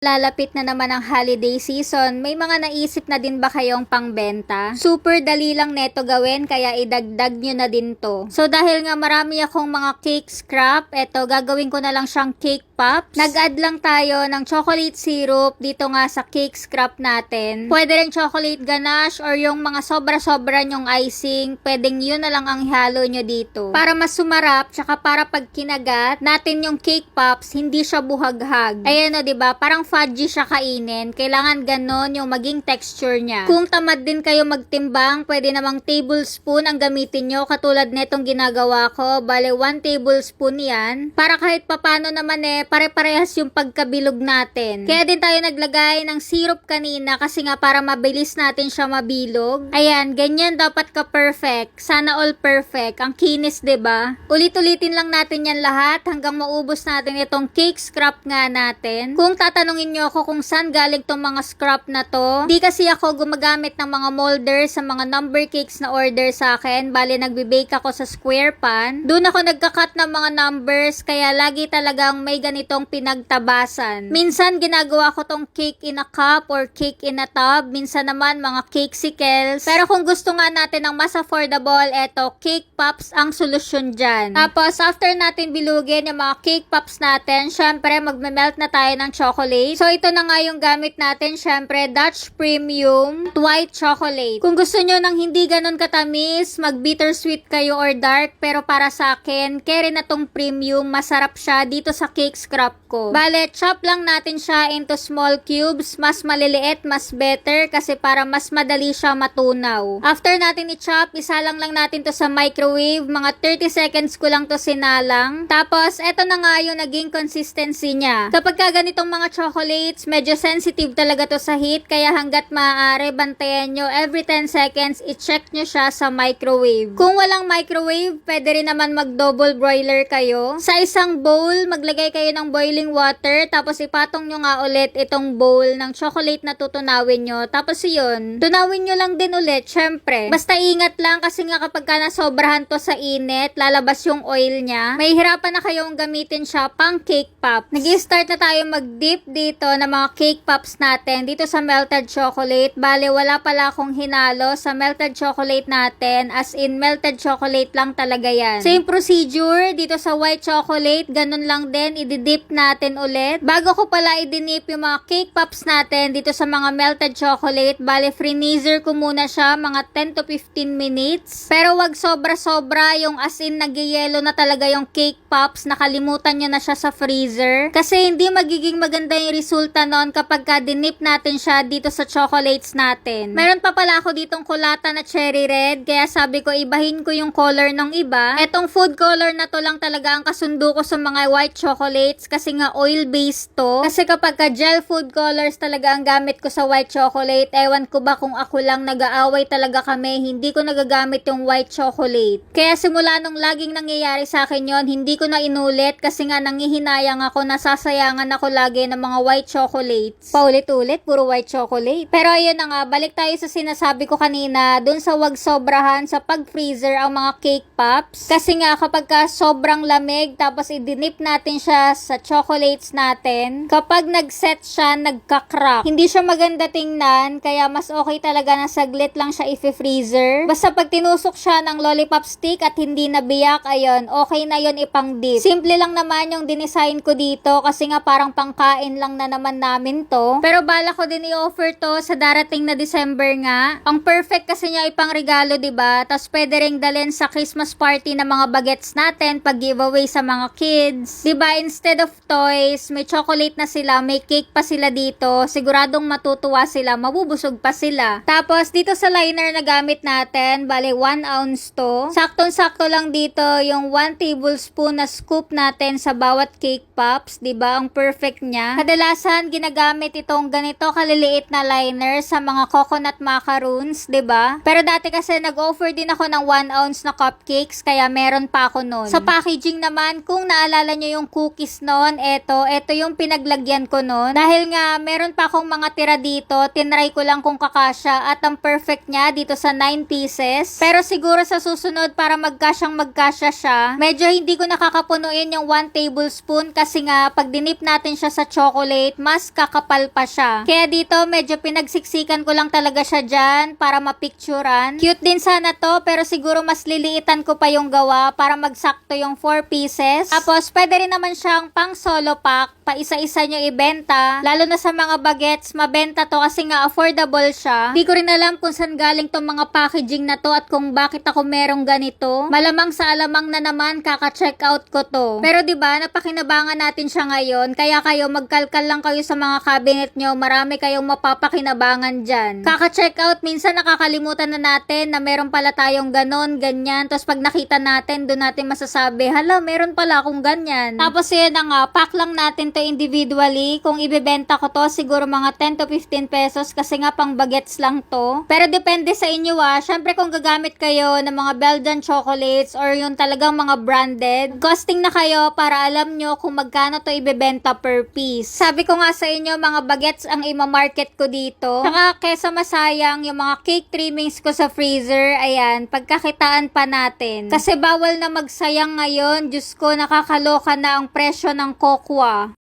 Lalapit na naman ang holiday season, may mga naisip na din ba kayong pangbenta? Super dali lang neto gawin kaya idagdag nyo na din to. So dahil nga marami akong mga cake scrap, eto gagawin ko na lang siyang cake pops. Nag-add lang tayo ng chocolate syrup dito nga sa cake scrap natin. Pwede rin chocolate ganache or yung mga sobra-sobra nyong icing, pwedeng yun na lang ang ihalo nyo dito. Para mas sumarap, tsaka para pag kinagat natin yung cake pops, hindi siya buhaghag. Ayan o, diba? Parang fudgy siya kainin. Kailangan ganon yung maging texture niya. Kung tamad din kayo magtimbang, pwede namang tablespoon ang gamitin nyo katulad netong ginagawa ko. Bale, 1 tablespoon yan. Para kahit papano naman pare-parehas yung pagkabilog natin. Kaya din tayo naglagay ng syrup kanina kasi nga para mabilis natin siya mabilog. Ayan, ganyan dapat ka-perfect. Sana all perfect. Ang kinis, 'di ba? Ulit-ulitin lang natin yan lahat hanggang maubos natin itong cake scrap nga natin. Kung tatanungin nyo ako kung saan galing tong mga scrap na to, di kasi ako gumagamit ng mga molder sa mga number cakes na order sa akin. Bale, nagbe-bake ako sa square pan. Doon ako nagka-cut ng mga numbers kaya lagi talagang may ganitong pinagtabasan. Minsan ginagawa ko tong cake in a cup or cake in a tub. Minsan naman mga cakesicles. Pero kung gusto nga natin ng mas affordable, eto, cake pops ang solusyon dyan. Tapos, after natin bilugin yung mga cake pops natin, syempre magme-melt na tayo ng chocolate. So, ito na nga yung gamit natin. Syempre, Dutch Premium White Chocolate. Kung gusto nyo ng hindi ganun katamis, mag bittersweet kayo or dark. Pero para sa akin, carry na tong premium. Masarap siya dito sa cake scrap ko. Bale, chop lang natin siya into small cubes. Mas maliliit, mas better kasi para mas madali siya matunaw. After natin i-chop, isalang lang natin to sa microwave. Mga 30 seconds ko lang to sinalang. Tapos, eto na nga yung naging consistency niya. Kapag ka ganitong mga chocolates, medyo sensitive talaga to sa heat. Kaya hanggat maaari, bantayan nyo every 10 seconds, i-check nyo siya sa microwave. Kung walang microwave, pwede rin naman mag-double broiler kayo. Sa isang bowl, maglagay kayo ng boiling water. Tapos, ipatong nyo nga ulit itong bowl ng chocolate na tutunawin nyo. Tapos, yun, tunawin nyo lang din ulit, syempre. Basta ingat lang kasi nga kapag ka nasobrahan to sa init, lalabas yung oil niya. May hirapan na kayong gamitin siya pang cake pop. Nag-start na tayo mag-dip dito ng mga cake pops natin dito sa melted chocolate. Bale, wala pala akong hinalo sa melted chocolate natin. As in, melted chocolate lang talaga yan. Same procedure dito sa white chocolate. Ganun lang din, i-dip natin ulit. Bago ko pala i-dip yung mga cake pops natin dito sa mga melted chocolate, bale, freezer ko muna siya mga 10 to 15 minutes. Pero wag sobra-sobra yung as in nagyayelo na talaga yung cake pops. Nakalimutan nyo na siya sa freezer. Kasi hindi magiging maganda yung resulta nun kapag ka-dinip natin siya dito sa chocolates natin. Meron pa pala ako ditong kulata na cherry red. Kaya sabi ko, ibahin ko yung color ng iba. Etong food color na to lang talaga ang kasundo ko sa mga white chocolates. Kasi nga oil-based to. Kasi kapag ka-gel food colors talaga ang gamit ko sa white chocolate, ewan ko ba kung ako lang nag-aaway talaga kami, hindi ko nagagamit yung white chocolate. Kaya simula nung laging nangyayari sa akin yon, hindi ko na inulit kasi nga nangihinayang ako, nasasayangan ako lagi ng mga white chocolates. Paulit-ulit, puro white chocolate. Pero ayun na nga, balik tayo sa sinasabi ko kanina, dun sa wag sobrahan sa pag-freezer ang mga cake pops. Kasi nga kapag ka sobrang lamig, tapos i-dinip natin siya sa chocolates natin, kapag nag-set siya, nagka-crack. Hindi siya maganda tingnan, kaya mas okay talaga na saglit lang siya i-freezer. Basta pag tinusok siya ng lollipop stick at hindi nabiyak, ayun, okay na yon ipang dip. Simple lang naman yung dinesign ko dito kasi nga parang pangkain lang na naman namin to. Pero bala ko din i-offer to sa darating na December nga. Ang perfect kasi niya ipang regalo, diba? Tapos pwede ring dalhin sa Christmas party ng mga bagets natin pag giveaway sa mga kids. Diba? Instead of toys, may chocolate na sila, may cake pa sila dito. Siguradong matutuwa sila, mabubusog pa sila. Tapos dito sa liner na gamit natin, bale 1 ounce to. Saktong-sakto lang dito yung 1 tablespoon na scoop natin sa bawat cake pops. Diba? Ang perfect niya. Kadalasan ginagamit itong ganito kaliliit na liner sa mga coconut macaroons. Diba? Pero dati kasi nag-offer din ako ng 1 ounce na cupcakes kaya meron pa ako nun. Sa packaging naman, kung naalala nyo yung cookies nun, eto yung pinaglagyan ko nun. Dahil nga meron pa akong mga tira dito, tinry ko lang kung kakasya at ang perfect niya dito sa 9 pieces. Pero siguro sa susunod para magkasya siya, medyo hindi ko nakakapunuin yung 1 tablespoon kasi nga pag dinip natin siya sa chocolate, chocolate, mas kakapal pa siya. Kaya dito, medyo pinagsiksikan ko lang talaga siya dyan para mapicturan. Cute din sana to, pero siguro mas liliitan ko pa yung gawa para magsakto yung 4 pieces. Tapos, pwede rin naman siyang pang solo pack, pa isa-isa nyo ibenta. Lalo na sa mga bagets, mabenta to kasi nga affordable siya. Di ko rin alam kung saan galing tong mga packaging na to at kung bakit ako merong ganito. Malamang sa alamang na naman, kaka-check out ko to. Pero 'di ba, napakinabangan natin siya ngayon, kaya kayo magkalkal lang kayo sa mga cabinet nyo, marami kayong mapapakinabangan dyan. Kaka-check out, minsan nakakalimutan na natin na meron pala tayong ganon, ganyan. Tapos pag nakita natin, doon natin masasabi, hala, meron pala akong ganyan. Tapos yun na nga, pack lang natin to individually. Kung ibebenta ko to, siguro mga 10 to 15 pesos kasi nga pang bagets lang to. Pero depende sa inyo syempre kung gagamit kayo ng mga Belgian chocolates or yung talagang mga branded, costing na kayo para alam nyo kung magkano to ibebenta per piece. Sabi ko nga sa inyo, mga bagets ang ima-market ko dito. Saka kesa masayang yung mga cake trimmings ko sa freezer, ayan, pagkakitaan pa natin. Kasi bawal na magsayang ngayon, Diyos ko, nakakaloka na ang presyo ng kokwa.